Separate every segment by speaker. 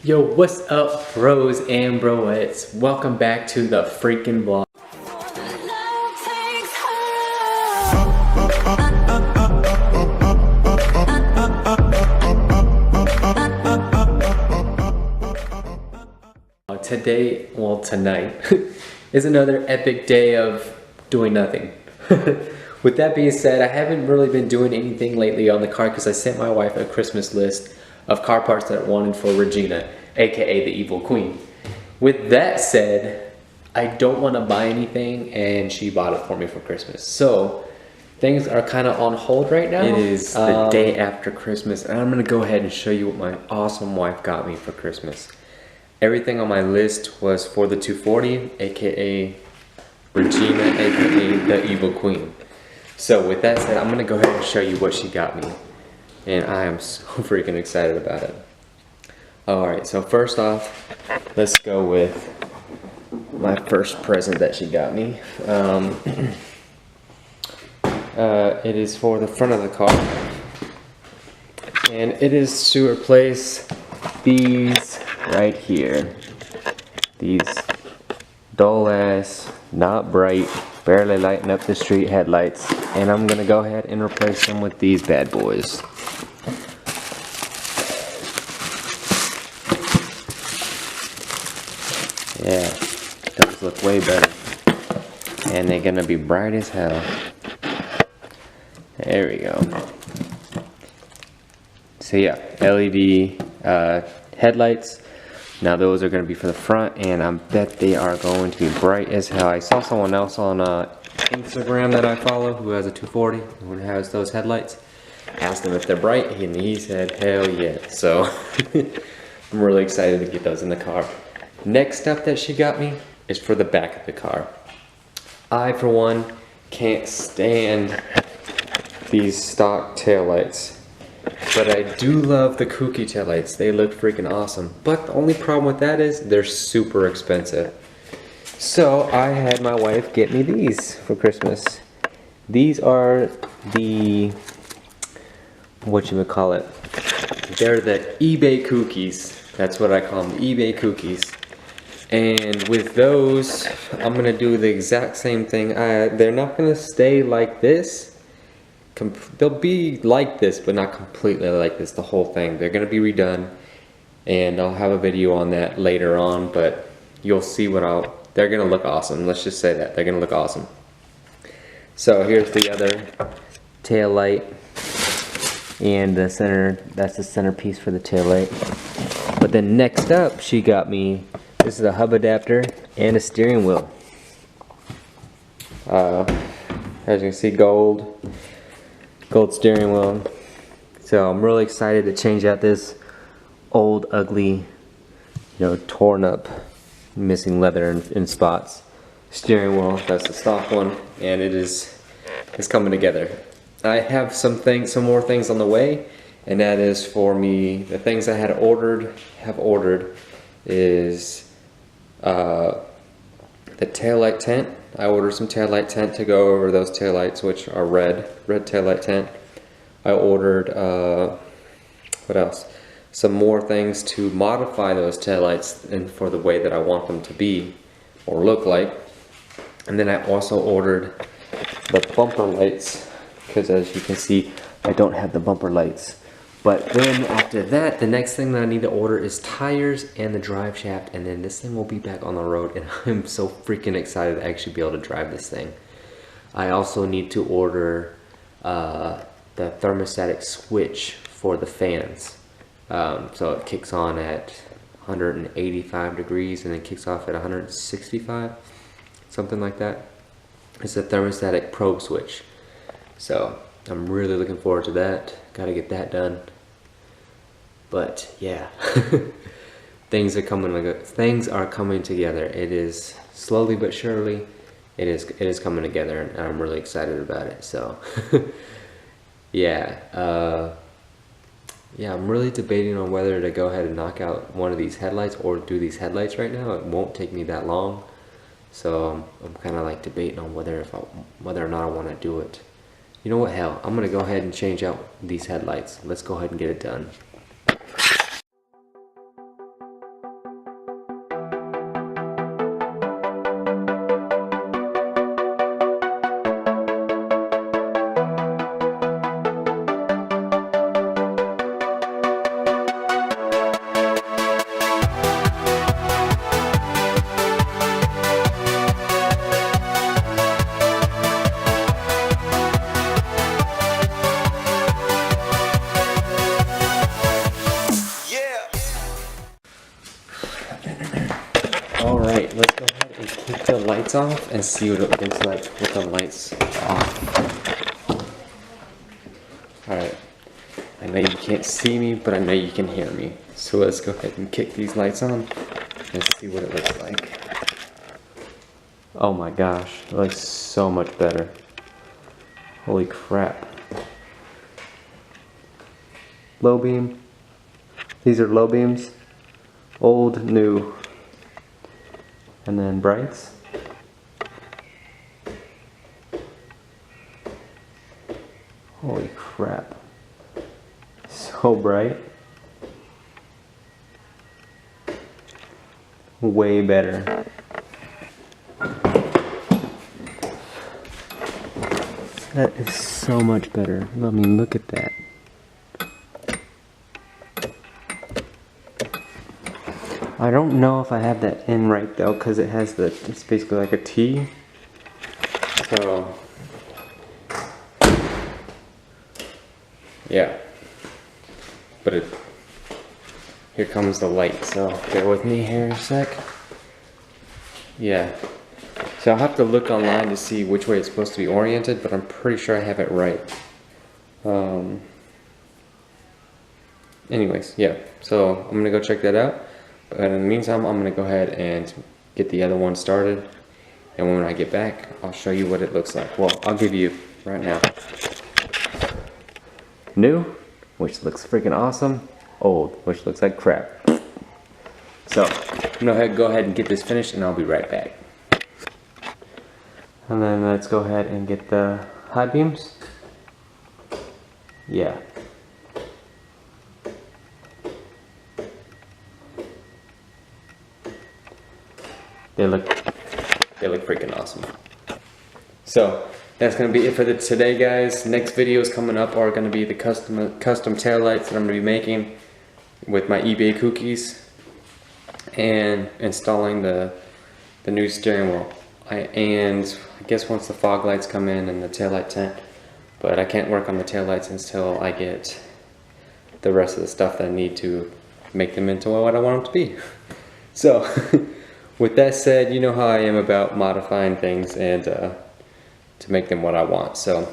Speaker 1: Yo, what's up, bros and broettes? Welcome back to the freaking vlog. Today, well tonight, is another epic day of doing nothing. With that being said, I haven't really been doing anything lately on the car because I sent my wife a Christmas list of car parts that I wanted for Regina, aka the Evil Queen. With that said, I don't want to buy anything and she bought it for me for Christmas. So things are kind of on hold right now. It is the day after Christmas and I'm going to go ahead and show you what my awesome wife got me for Christmas. Everything on my list was for the 240, aka Regina, aka the Evil Queen. So with that said, I'm going to go ahead and show you what she got me. And I am so freaking excited about it. Alright, so first off, let's go with my first present that she got me. It is for the front of the car. And it is to replace these right here. These dull ass, not bright, barely lighting up the street headlights. And I'm gonna go ahead and replace them with these bad boys. Yeah, those look way better. And they're gonna be bright as hell. There we go. So yeah, LED headlights. Now those are gonna be for the front and I bet they are going to be bright as hell. I saw someone else on Instagram that I follow who has a 240 who has those headlights. Asked him if they're bright and he said hell yeah. So I'm really excited to get those in the car. Next up that she got me is for the back of the car. I, for one, can't stand these stock taillights. But I do love the kooky taillights. They look freaking awesome. But the only problem with that is they're super expensive. So I had my wife get me these for Christmas. These are the, whatchamacallit, they're the eBay kookies. That's what I call them, the eBay kookies. And with those, I'm gonna do the exact same thing. They're not gonna stay like this. They'll be like this, but not completely like this, the whole thing. They're gonna be redone. And I'll have a video on that later on, but you'll see they're gonna look awesome. Let's just say that, they're gonna look awesome. So here's the other tail light. And the center, that's the centerpiece for the tail light. But then next up, she got me, this is a hub adapter and a steering wheel. As you can see, gold steering wheel. So I'm really excited to change out this old, ugly, torn up, missing leather in spots steering wheel. That's the stock one, and it's coming together. I have some more things on the way, and that is for me. The things I have ordered is the taillight tent. I ordered some taillight tent to go over those taillights, which are red taillight tent. I ordered, what else? Some more things to modify those taillights and for the way that I want them to be or look like. And then I also ordered the bumper lights, because as you can see, I don't have the bumper lights. But then after that, the next thing that I need to order is tires and the drive shaft, and then this thing will be back on the road, and I'm so freaking excited to actually be able to drive this thing. I also need to order the thermostatic switch for the fans. So it kicks on at 185 degrees and then kicks off at 165, something like that. It's a thermostatic probe switch. So I'm really looking forward to that. Gotta get that done. But yeah, things are coming together. It is slowly but surely. It is coming together, and I'm really excited about it. So yeah, I'm really debating on whether to go ahead and knock out one of these headlights or do these headlights right now. It won't take me that long, so I'm kind of like debating on whether or not I want to do it. You know what, hell, I'm gonna go ahead and change out these headlights. Let's go ahead and get it done. All right, let's go ahead and keep the lights off and see what it looks like with the lights off. All right, I know you can't see me, but I know you can hear me. So let's go ahead and kick these lights on and see what it looks like. Oh my gosh, it looks so much better. Holy crap. Low beam. These are low beams. Old, new. And then brights. Holy crap. So bright. Way better. That is so much better. I mean, look at that. I don't know if I have that in right though, because it has the, it's basically like a T. So, yeah. But it, here comes the light, so bear with me here a sec. Yeah. So I'll have to look online to see which way it's supposed to be oriented, but I'm pretty sure I have it right. Anyways, yeah. So I'm gonna go check that out. But in the meantime, I'm gonna go ahead and get the other one started. And when I get back, I'll show you what it looks like. Well, I'll give you right now. New, which looks freaking awesome. Old, which looks like crap. So I'm gonna go ahead and get this finished, and I'll be right back. And then let's go ahead and get the high beams. Yeah. They look freaking awesome. So that's gonna be it for today, guys. Next videos coming up are gonna be the custom taillights that I'm gonna be making with my eBay cookies and installing the new steering wheel. And I guess once the fog lights come in and the taillight tent, but I can't work on the taillights until I get the rest of the stuff that I need to make them into what I want them to be. So with that said, you know how I am about modifying things and to make them what I want. So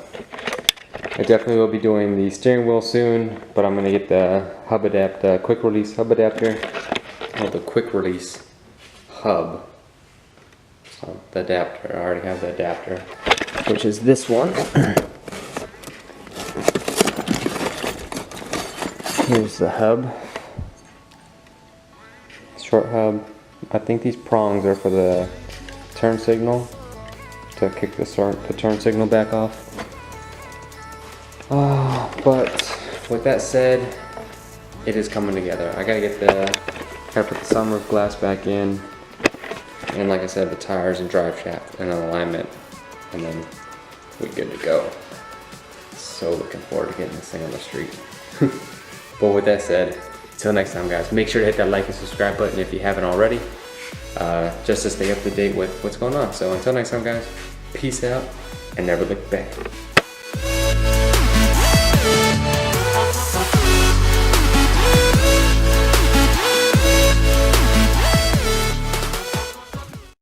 Speaker 1: I definitely will be doing the steering wheel soon, but I'm gonna get the hub adapter, quick release hub adapter, or the quick release hub. So the adapter, I already have the adapter, which is this one. Here's the hub, short hub. I think these prongs are for the turn signal, to kick the turn signal back off. But with that said, it is coming together. I gotta put the sunroof glass back in, and like I said, the tires and drive shaft and alignment, and then we're good to go. So looking forward to getting this thing on the street. But with that said, until next time, guys, make sure to hit that like and subscribe button if you haven't already, just to stay up to date with what's going on. So until next time, guys, peace out and never look back.